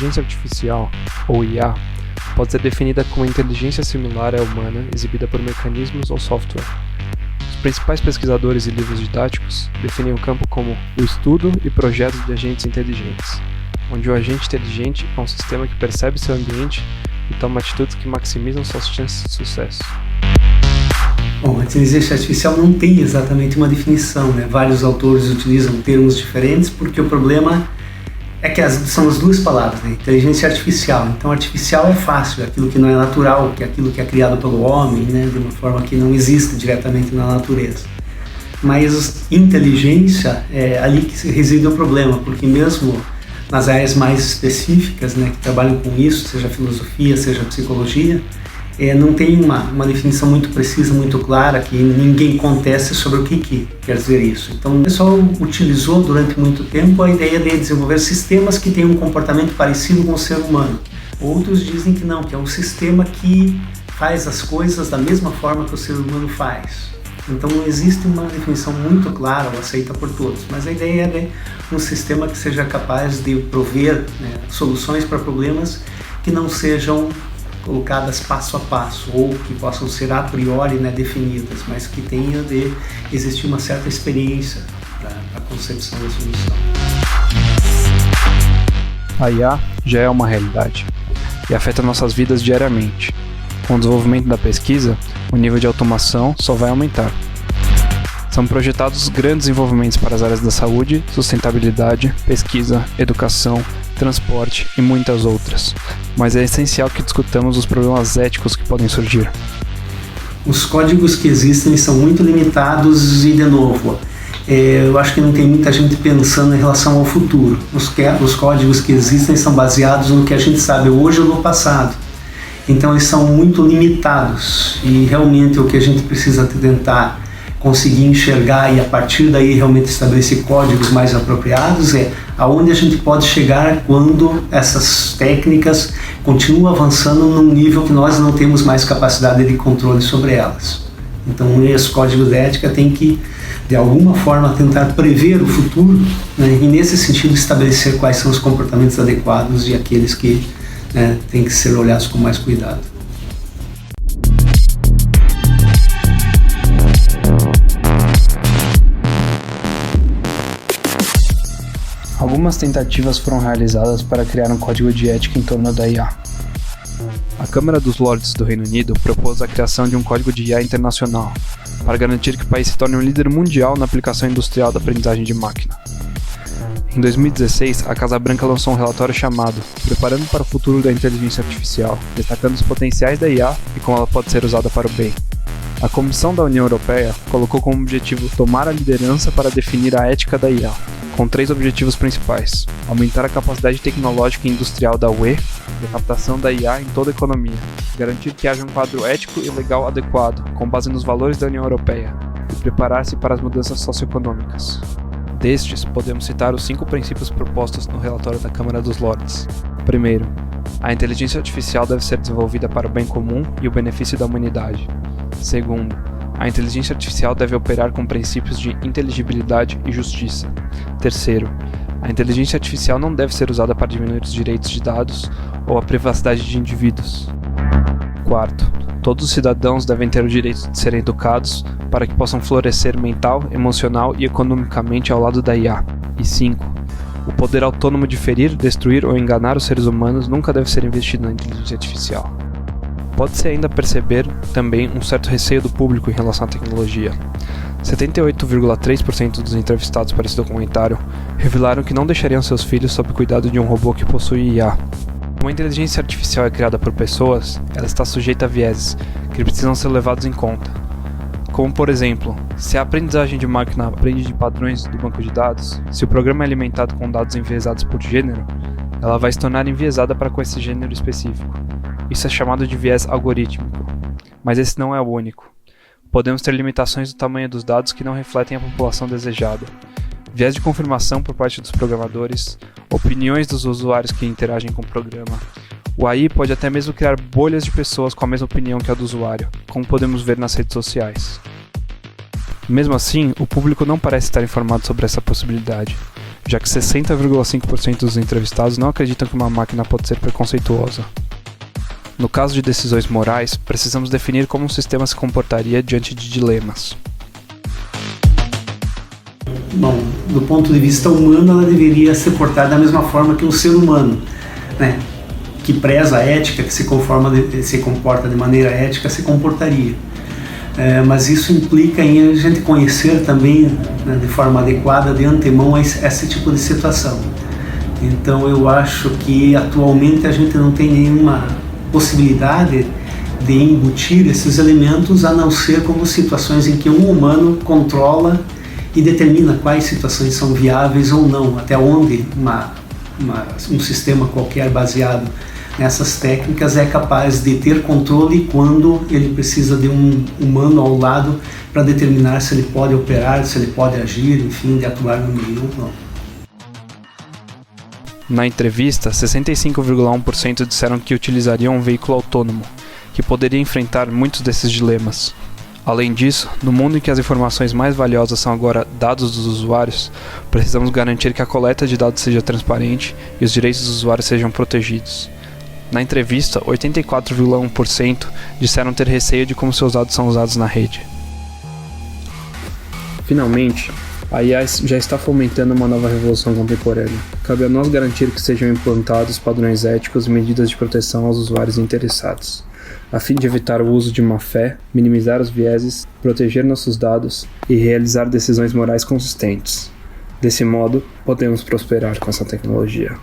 inteligência artificial, ou IA, pode ser definida como inteligência similar à humana exibida por mecanismos ou software. Os principais pesquisadores e livros didáticos definem o campo como o estudo e projeto de agentes inteligentes, onde o agente inteligente é um sistema que percebe seu ambiente e toma atitudes que maximizam suas chances de sucesso. Bom, a inteligência artificial não tem exatamente uma definição, né? Vários autores utilizam termos diferentes porque o problema é que são as duas palavras, né? Inteligência artificial. Então, artificial é fácil, é aquilo que não é natural, que é aquilo que é criado pelo homem, né? De uma forma que não existe diretamente na natureza. Mas inteligência é ali que reside o problema, porque mesmo nas áreas mais específicas, né, que trabalham com isso, seja filosofia, seja psicologia, não tem uma definição muito precisa, muito clara, que ninguém conteste sobre o que quer dizer isso. Então o pessoal utilizou durante muito tempo a ideia de desenvolver sistemas que tenham um comportamento parecido com o ser humano. Outros dizem que não, que é um sistema que faz as coisas da mesma forma que o ser humano faz. Então não existe uma definição muito clara ou aceita por todos, mas a ideia é de um sistema que seja capaz de prover, né, soluções para problemas que não sejam colocadas passo a passo ou que possam ser a priori, né, definidas, mas que tenha de existir uma certa experiência para a concepção da solução. A IA já é uma realidade e afeta nossas vidas diariamente. Com o desenvolvimento da pesquisa, o nível de automação só vai aumentar. São projetados grandes desenvolvimentos para as áreas da saúde, sustentabilidade, pesquisa, educação, transporte e muitas outras, mas é essencial que discutamos os problemas éticos que podem surgir. Os códigos que existem são muito limitados e, de novo, eu acho que não tem muita gente pensando em relação ao futuro. Os códigos que existem são baseados no que a gente sabe hoje ou no passado. Então eles são muito limitados e realmente o que a gente precisa tentar conseguir enxergar e a partir daí realmente estabelecer códigos mais apropriados é aonde a gente pode chegar quando essas técnicas continuam avançando num nível que nós não temos mais capacidade de controle sobre elas. Então esse código de ética tem que de alguma forma tentar prever o futuro, né, e nesse sentido estabelecer quais são os comportamentos adequados e aqueles que têm que ser olhados com mais cuidado. Algumas tentativas foram realizadas para criar um código de ética em torno da IA. A Câmara dos Lordes do Reino Unido propôs a criação de um código de IA internacional, para garantir que o país se torne um líder mundial na aplicação industrial da aprendizagem de máquina. Em 2016, a Casa Branca lançou um relatório chamado Preparando para o Futuro da Inteligência Artificial, destacando os potenciais da IA e como ela pode ser usada para o bem. A Comissão da União Europeia colocou como objetivo tomar a liderança para definir a ética da IA, com 3 objetivos principais: aumentar a capacidade tecnológica e industrial da UE e a captação da IA em toda a economia, garantir que haja um quadro ético e legal adequado, com base nos valores da União Europeia, e preparar-se para as mudanças socioeconômicas. Destes, podemos citar os 5 princípios propostos no relatório da Câmara dos Lordes. Primeiro, a inteligência artificial deve ser desenvolvida para o bem comum e o benefício da humanidade. Segundo, a inteligência artificial deve operar com princípios de inteligibilidade e justiça. Terceiro, a inteligência artificial não deve ser usada para diminuir os direitos de dados ou a privacidade de indivíduos. Quarto, todos os cidadãos devem ter o direito de serem educados para que possam florescer mental, emocional e economicamente ao lado da IA. E 5. O poder autônomo de ferir, destruir ou enganar os seres humanos nunca deve ser investido na inteligência artificial. Pode-se ainda perceber também um certo receio do público em relação à tecnologia. 78,3% dos entrevistados para esse documentário revelaram que não deixariam seus filhos sob o cuidado de um robô que possui IA. Como a inteligência artificial é criada por pessoas, ela está sujeita a vieses que precisam ser levados em conta. Como, por exemplo, se a aprendizagem de máquina aprende de padrões do banco de dados, se o programa é alimentado com dados enviesados por gênero, ela vai se tornar enviesada para com esse gênero específico. Isso é chamado de viés algorítmico, mas esse não é o único. Podemos ter limitações do tamanho dos dados que não refletem a população desejada, viés de confirmação por parte dos programadores, opiniões dos usuários que interagem com o programa. O AI pode até mesmo criar bolhas de pessoas com a mesma opinião que a do usuário, como podemos ver nas redes sociais. Mesmo assim, o público não parece estar informado sobre essa possibilidade. já que 60,5% dos entrevistados não acreditam que uma máquina pode ser preconceituosa. No caso de decisões morais, precisamos definir como um sistema se comportaria diante de dilemas. Bom, do ponto de vista humano, ela deveria se portar da mesma forma que um ser humano, né? Que preza a ética, que se comporta de maneira ética, se comportaria. Mas isso implica em a gente conhecer também, né, de forma adequada, de antemão, esse tipo de situação. Então eu acho que atualmente a gente não tem nenhuma possibilidade de embutir esses elementos, a não ser como situações em que um humano controla e determina quais situações são viáveis ou não, até onde um sistema qualquer baseado nessas técnicas é capaz de ter controle quando ele precisa de um humano ao lado para determinar se ele pode operar, se ele pode agir, enfim, de atuar no meio ou não. Na entrevista, 65,1% disseram que utilizariam um veículo autônomo, que poderia enfrentar muitos desses dilemas. Além disso, no mundo em que as informações mais valiosas são agora dados dos usuários, precisamos garantir que a coleta de dados seja transparente e os direitos dos usuários sejam protegidos. Na entrevista, 84,1% disseram ter receio de como seus dados são usados na rede. Finalmente, a IA já está fomentando uma nova revolução contemporânea. Cabe a nós garantir que sejam implantados padrões éticos e medidas de proteção aos usuários interessados, a fim de evitar o uso de má-fé, minimizar os vieses, proteger nossos dados e realizar decisões morais consistentes. Desse modo, podemos prosperar com essa tecnologia.